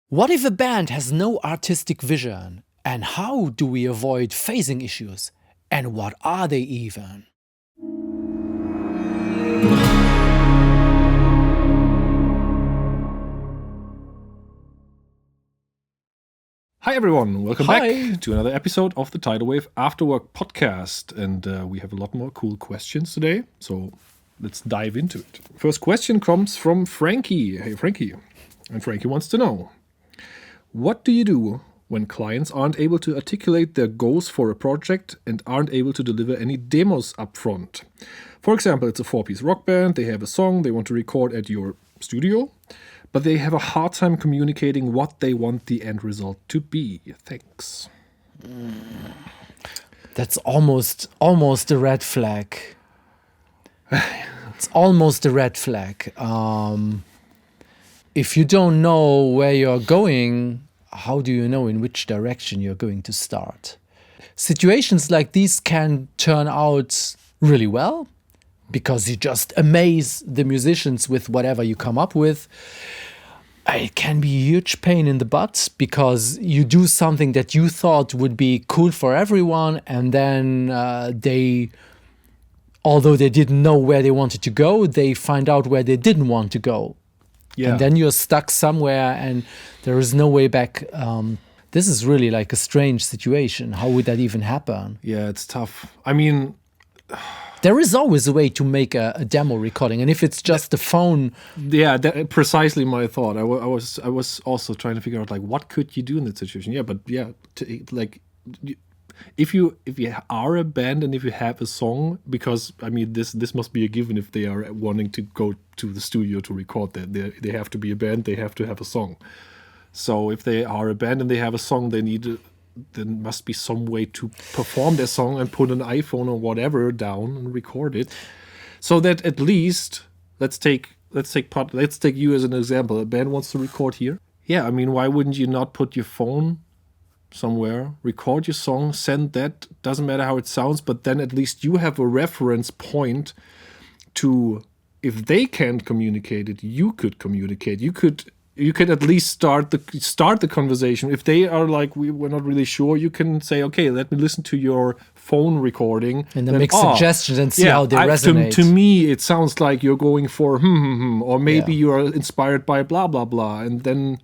What if a band has no artistic vision? And how do we avoid phasing issues? And what are they even? Hi everyone, welcome Hi. back to another episode of the Tidalwave Afterwork Podcast. And we have a lot more cool questions today, so let's dive into it. First question comes from Frankie. Hey Frankie. And Frankie wants to know, what do you do when clients aren't able to articulate their goals for a project and aren't able to deliver any demos upfront? For example, it's a 4-piece rock band, they have a song they want to record at your studio, but they have a hard time communicating what they want the end result to be. Thanks. That's almost a red flag. It's almost a red flag. If you don't know where you're going, how do you know in which direction you're going to start? Situations like these can turn out really well because you just amaze the musicians with whatever you come up with. It can be a huge pain in the butt because you do something that you thought would be cool for everyone, and then although they didn't know where they wanted to go, they find out where they didn't want to go. Yeah. And then you're stuck somewhere and there is no way back. This is really like a strange situation. How would that even happen? Yeah, it's tough. I mean, there is always a way to make a demo recording, and if it's just the phone. Yeah, precisely my thought. I was also trying to figure out like what could you do in that situation. Yeah, but yeah, if you are a band and if you have a song, because I mean this must be a given if they are wanting to go to the studio to record that they have to be a band, they have to have a song. So if they are a band and they have a song, there must be some way to perform their song and put an iPhone or whatever down and record it, so that at least let's take you as an example. A band wants to record here. Yeah, I mean, why wouldn't you not put your phone somewhere, record your song, send that? Doesn't matter how it sounds, but then at least you have a reference point to, if they can't communicate it, you could communicate. You could at least start the conversation. If they are like, we're not really sure, you can say, okay, let me listen to your phone recording. And then make suggestions and see how they resonate. To me, it sounds like you're going for or maybe you are inspired by blah, blah, blah. And then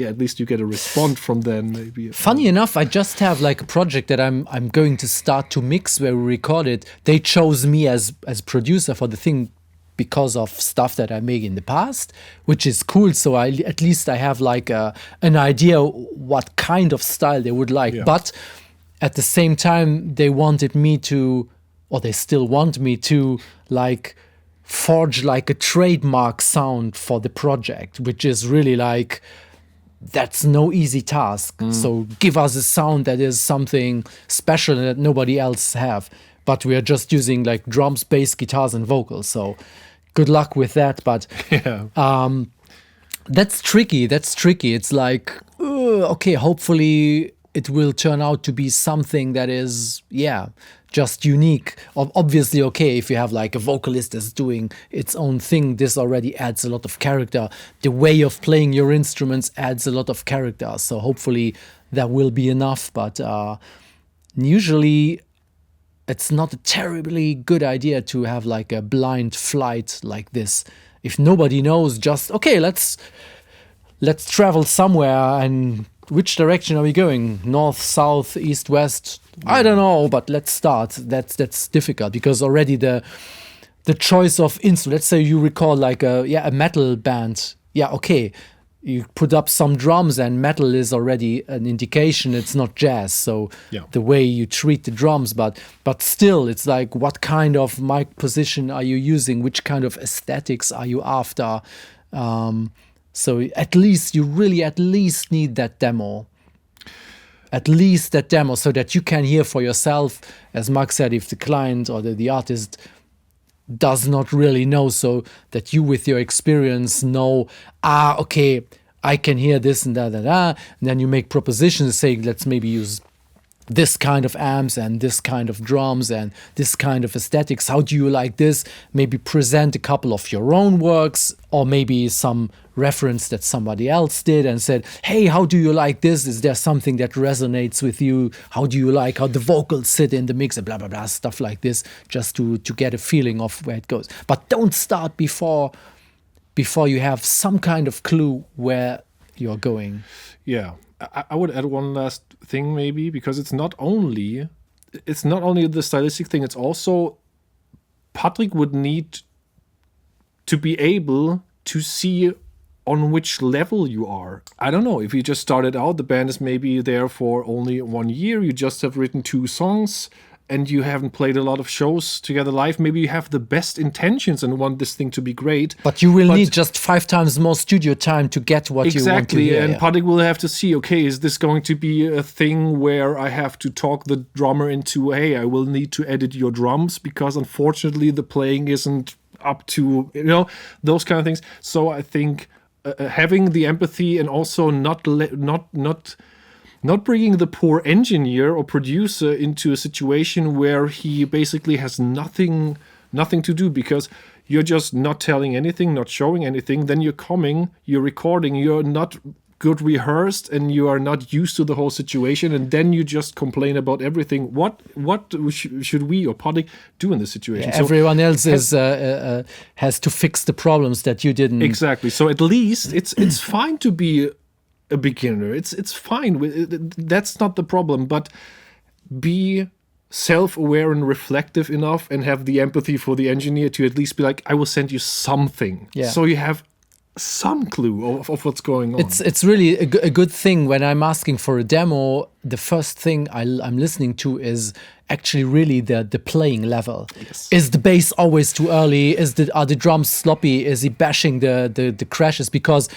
at least you get a response from them. Maybe. Funny enough, I just have like a project that I'm going to start to mix where we record it. They chose me as producer for the thing because of stuff that I made in the past, which is cool. So at least I have like an idea what kind of style they would like. Yeah. But at the same time, they wanted me to, or they still want me to, like forge like a trademark sound for the project, which is really like, that's no easy task. So give us a sound that is something special that nobody else have. But we are just using like drums, bass, guitars, and vocals. So good luck with that. But that's tricky. It's like, okay, hopefully it will turn out to be something that is, just unique. Obviously, okay, if you have like a vocalist that's doing its own thing, this already adds a lot of character. The way of playing your instruments adds a lot of character. So hopefully that will be enough. But usually it's not a terribly good idea to have like a blind flight like this. If nobody knows, just, okay, let's travel somewhere, and which direction are we going? North, south, east, west? I don't know, but let's start. That's difficult because already the choice of instrument. Let's say you record like a metal band. Yeah, okay. You put up some drums and metal is already an indication it's not jazz. So the way you treat the drums, but still it's like, what kind of mic position are you using? Which kind of aesthetics are you after? So at least you really need that demo. At least that demo so that you can hear for yourself, as Marc said, if the client or the artist does not really know, so that you with your experience know, okay, I can hear this and that. And then you make propositions saying, let's maybe use this kind of amps and this kind of drums and this kind of aesthetics. How do you like this? Maybe present a couple of your own works or maybe some reference that somebody else did and said, hey, how do you like this? Is there something that resonates with you? How do you like how the vocals sit in the mix and blah, blah, blah, stuff like this, just to get a feeling of where it goes. But don't start before you have some kind of clue where you're going. Yeah. I would add one last thing maybe, because it's not only the stylistic thing, it's also Patrick would need to be able to see on which level you are. I don't know, if you just started out, the band is maybe there for only 1 year, you just have written 2 songs, and you haven't played a lot of shows together live. Maybe you have the best intentions and want this thing to be great. But you will need just 5 times more studio time to get what you want to hear. Exactly, and Patrick will have to see, okay, is this going to be a thing where I have to talk the drummer into, hey, I will need to edit your drums because unfortunately the playing isn't up to, those kind of things. So I think having the empathy and also not bringing the poor engineer or producer into a situation where he basically has nothing to do, because you're just not telling anything, not showing anything. Then you're recording, you're not good rehearsed, and you are not used to the whole situation, and then you just complain about everything. What should we or Patrick do in this situation? Yeah, everyone else has to fix the problems that you didn't. Exactly. So at least it's fine to be a beginner. It's fine. That's not the problem. But be self-aware and reflective enough, and have the empathy for the engineer to at least be like, I will send you something. Yeah. So you have some clue of what's going on. It's really a good thing when I'm asking for a demo. The first thing I'm listening to is actually really the playing level. Yes. Is the bass always too early? Are the drums sloppy? Is he bashing the crashes? Because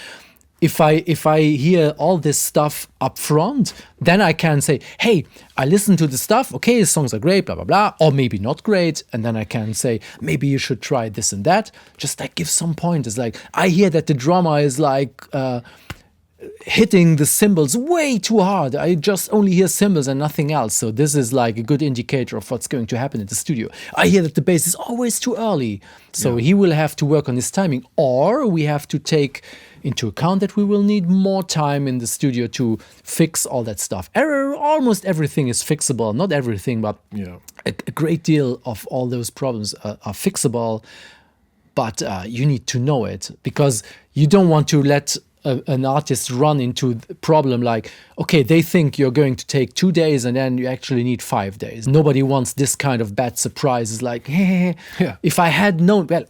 if I hear all this stuff up front, then I can say, hey, I listened to the stuff. Okay, the songs are great, blah, blah, blah. Or maybe not great. And then I can say, maybe you should try this and that. Just like give some pointers. Like, I hear that the drummer is like hitting the cymbals way too hard. I just only hear cymbals and nothing else. So this is like a good indicator of what's going to happen in the studio. I hear that the bass is always too early. So he will have to work on his timing. Or we have to take into account that we will need more time in the studio to fix all that stuff. Almost everything is fixable. Not everything, but a great deal of all those problems are fixable. But you need to know it, because you don't want to let an artist run into the problem like, okay, they think you're going to take 2 days and then you actually need 5 days. Nobody wants this kind of bad surprises like, hey, if I had known, well,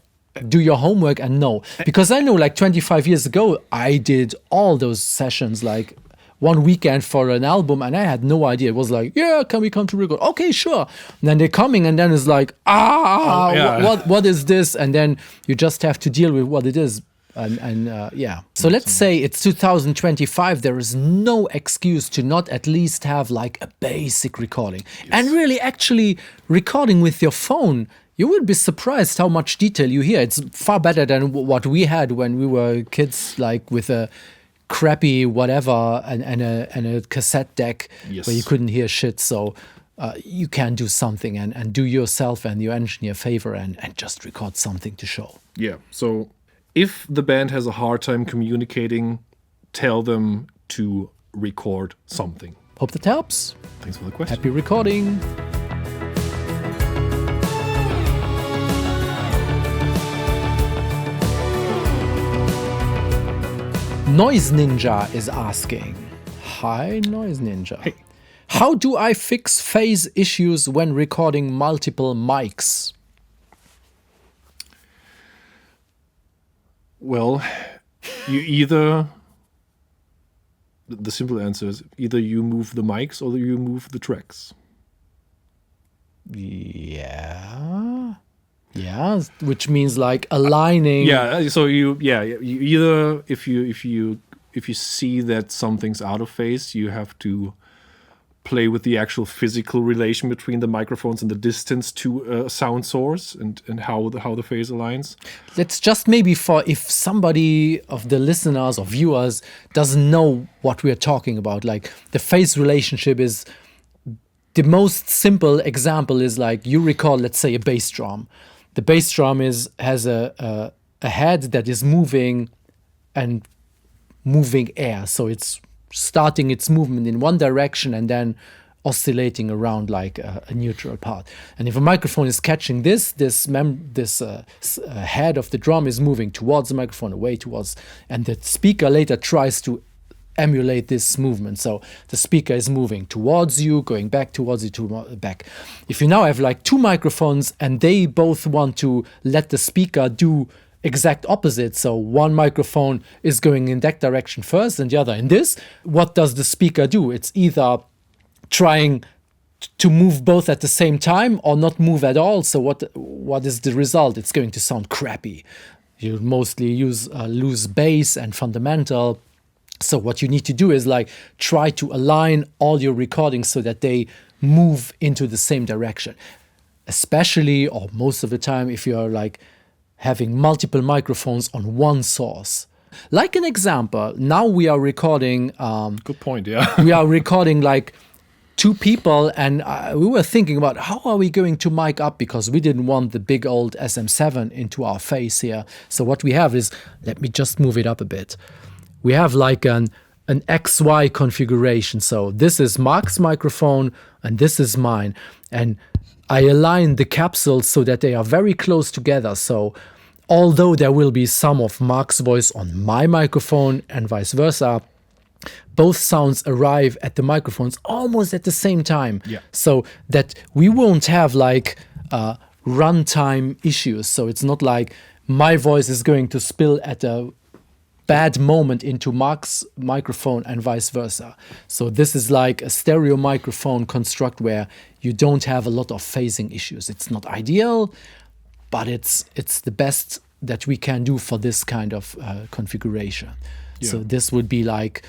do your homework and know. Because I know like 25 years ago, I did all those sessions like one weekend for an album, and I had no idea. It was like, yeah, can we come to record? Okay, sure. And then they're coming, and then it's like, what is this? And then you just have to deal with what it is. So let's say it's 2025. There is no excuse to not at least have like a basic recording. And really actually recording with your phone. You will be surprised how much detail you hear. It's far better than what we had when we were kids, like with a crappy whatever and a cassette deck where you couldn't hear shit. So you can do something and do yourself and your engineer a favor and just record something to show. Yeah. So if the band has a hard time communicating, tell them to record something. Hope that helps. Thanks for the question. Happy recording. Noise Ninja is asking, hi Noise Ninja. Hey. How do I fix phase issues when recording multiple mics? Well, the simple answer is either you move the mics or you move the tracks. Yeah, which means like aligning. Yeah, so you either if you see that something's out of phase, you have to play with the actual physical relation between the microphones and the distance to a sound source and how the phase aligns. Let's just maybe for if somebody of the listeners or viewers doesn't know what we're talking about, like the phase relationship is the most simple example is like you record, let's say, a bass drum. The bass drum has a head that is moving and moving air. So it's starting its movement in one direction and then oscillating around like a neutral part. And if a microphone is catching this head of the drum is moving towards the microphone, away towards, and the speaker later tries to emulate this movement. So the speaker is moving towards you, going back towards you, back. If you now have like two microphones and they both want to let the speaker do exact opposite, so one microphone is going in that direction first and the other in this, what does the speaker do? It's either trying to move both at the same time or not move at all. So what is the result? It's going to sound crappy. You mostly lose bass and fundamental. So what you need to do is like try to align all your recordings so that they move into the same direction. Especially, or most of the time, if you're like having multiple microphones on one source. Like an example, now we are recording... Good point, yeah. We are recording like two people, and we were thinking about how are we going to mic up, because we didn't want the big old SM7 into our face here. So what we have is, let me just move it up a bit. We have like an XY configuration. So this is Marc's microphone and this is mine. And I align the capsules so that they are very close together. So although there will be some of Marc's voice on my microphone and vice versa, both sounds arrive at the microphones almost at the same time. Yeah. So that we won't have like runtime issues. So it's not like my voice is going to spill at a bad moment into Marc's microphone and vice versa. So this is like a stereo microphone construct where you don't have a lot of phasing issues. It's not ideal, but it's the best that we can do for this kind of configuration. Yeah. So this would be like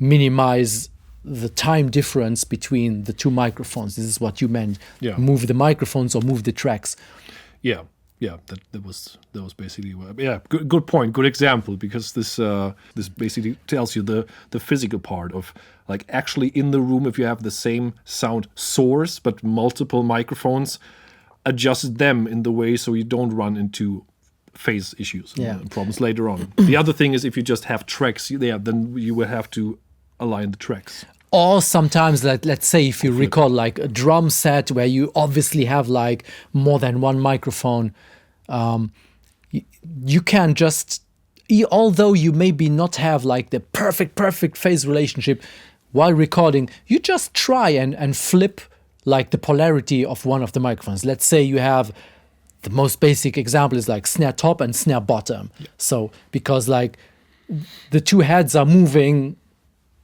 minimize the time difference between the two microphones. This is what you meant. Yeah. Move the microphones or move the tracks. Yeah. Yeah, that was basically good point, good example, because this basically tells you the physical part of like actually in the room, if you have the same sound source but multiple microphones, adjust them in the way so you don't run into phase issues and problems later on. The other thing is if you just have tracks, then you will have to align the tracks. Or sometimes, like, let's say if you record like a drum set where you obviously have like more than one microphone, you can just, although you maybe not have like the perfect phase relationship while recording, you just try and flip like the polarity of one of the microphones. Let's say you have, the most basic example is like snare top and snare bottom. Yeah. So because like the two heads are moving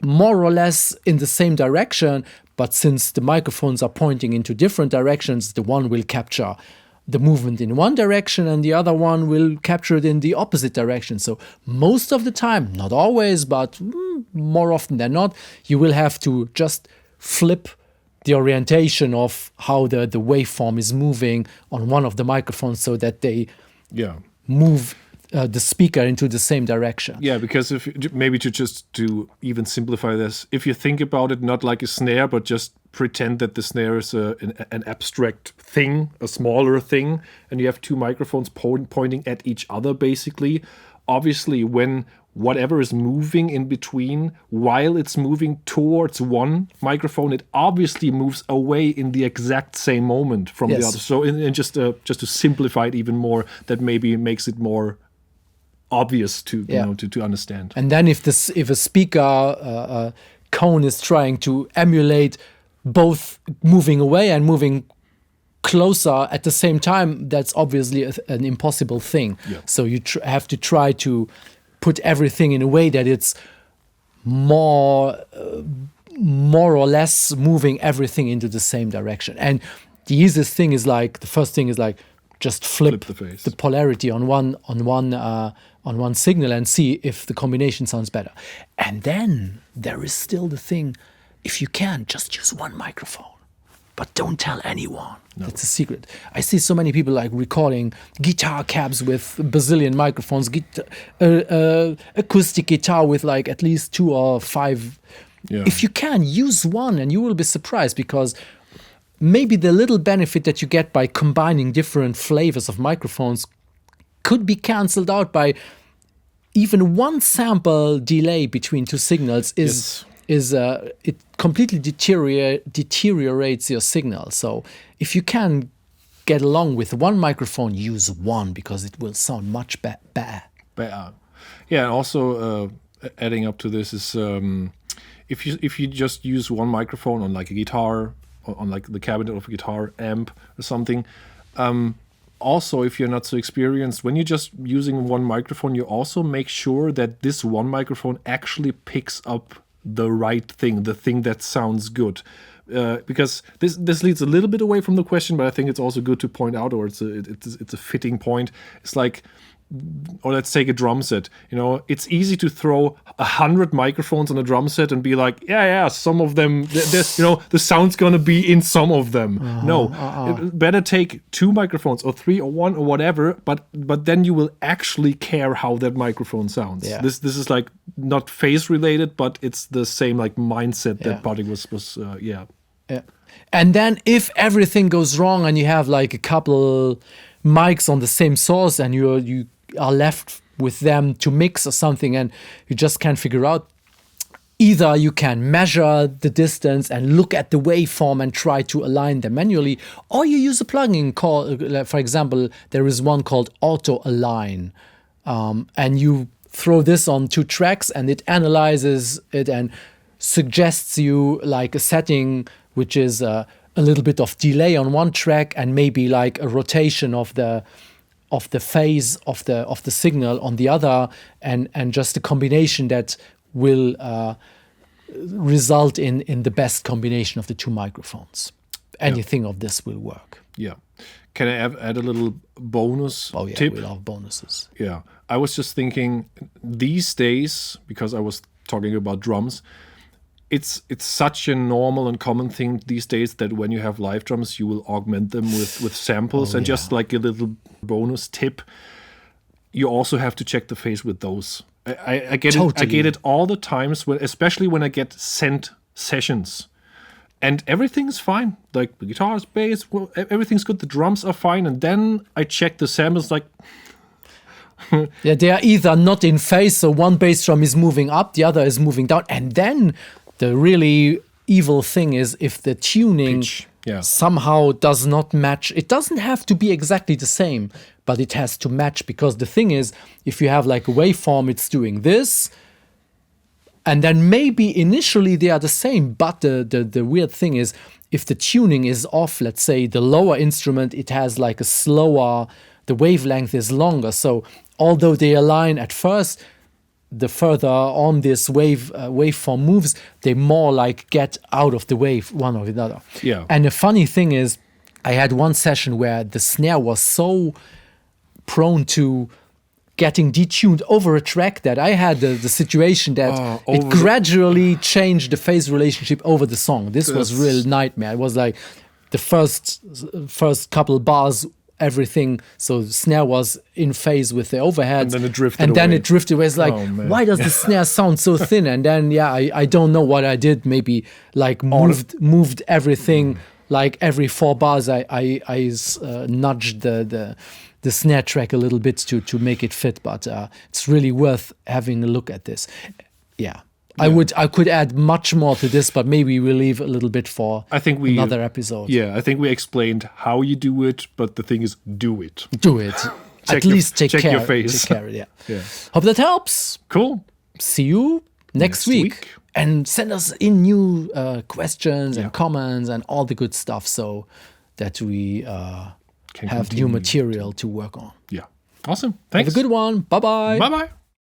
more or less in the same direction, but since the microphones are pointing into different directions, the one will capture the movement in one direction and the other one will capture it in the opposite direction. So most of the time, not always, but more often than not, you will have to just flip the orientation of how the waveform is moving on one of the microphones so that they move the speaker into the same direction. Yeah, because if maybe to even simplify this, if you think about it not like a snare, but just pretend that the snare is an abstract thing, a smaller thing, and you have two microphones pointing at each other, basically. Obviously, when whatever is moving in between, while it's moving towards one microphone, it obviously moves away in the exact same moment from the other. So, just to simplify it even more, that maybe makes it more obvious to to understand. And then if a speaker cone is trying to emulate both moving away and moving closer at the same time, that's obviously an impossible thing. Yeah. So you have to try to put everything in a way that it's more or less moving everything into the same direction. And the easiest thing is like, the first thing is like, just flip the polarity on one signal and see if the combination sounds better. And then there is still the thing, if you can, just use one microphone, but don't tell anyone. No. That's a secret. I see so many people like recording guitar cabs with bazillion microphones, acoustic guitar with like at least 2 or 5. Yeah. If you can, use one and you will be surprised, because maybe the little benefit that you get by combining different flavors of microphones could be cancelled out by even one sample delay between two signals it completely deteriorates your signal. So if you can get along with one microphone, use one, because it will sound much better. Yeah, and also adding up to this is if you just use one microphone on like a guitar, or on like the cabinet of a guitar amp or something. Also, if you're not so experienced, when you're just using one microphone, you also make sure that this one microphone actually picks up the right thing, the thing that sounds good. Because this leads a little bit away from the question, but I think it's also good to point out, or it's a fitting point. It's like, or let's take a drum set. You know, it's easy to throw 100 microphones on a drum set and be like, yeah, some of them, there's, the sound's gonna be in some of them. Better take 2 microphones or 3 or 1 or whatever, but then you will actually care how that microphone sounds. Yeah. This is like not phase related, but it's the same like mindset that Buddy was. Yeah. And then if everything goes wrong and you have like a couple mics on the same source and you are left with them to mix or something, and you just can't figure out, either you can measure the distance and look at the waveform and try to align them manually, or you use a plugin called, for example, there is one called Auto Align, and you throw this on 2 tracks and it analyzes it and suggests you like a setting which is a little bit of delay on one track and maybe like a rotation of the phase of the signal on the other, and just a combination that will result in the best combination of the 2 microphones. Anything of this will work. Yeah. Can I add a little bonus tip? We love bonuses. Yeah. I was just thinking these days, because I was talking about drums, it's such a normal and common thing these days that when you have live drums, you will augment them with samples. Just like a little bonus tip, you also have to check the phase with those. I get it. I get it all the times, especially when I get sent sessions, and everything's fine. Like the guitars, bass, everything's good. The drums are fine, and then I check the samples. Like, they are either not in phase, so one bass drum is moving up, the other is moving down, and then the really evil thing is if the tuning somehow does not match. It doesn't have to be exactly the same, but it has to match, because the thing is, if you have like a waveform, it's doing this, and then maybe initially they are the same, but the weird thing is, if the tuning is off, let's say the lower instrument, it has like a slower, the wavelength is longer, so although they align at first, the further on this waveform moves, they more like get out of the wave one or the other. Yeah. And the funny thing is, I had one session where the snare was so prone to getting detuned over a track that I had the situation that it gradually changed the phase relationship over the song. This was real nightmare. It was like the first couple bars, everything, so the snare was in phase with the overhead, and then it drifted away. It's like, why does the snare sound so thin? And then I don't know what I did, maybe like moved everything, like every 4 bars I nudged the snare track a little bit to make it fit, but it's really worth having a look at this. I could add much more to this, but maybe we'll leave a little bit for another episode. Yeah, I think we explained how you do it, but the thing is, do it. Do it. At least take care. Your face. Take care. Yeah. Hope that helps. Cool. See you next week. And send us in new questions and comments and all the good stuff, so that we have new material to work on. Yeah. Awesome. Thanks. Have a good one. Bye-bye. Bye-bye.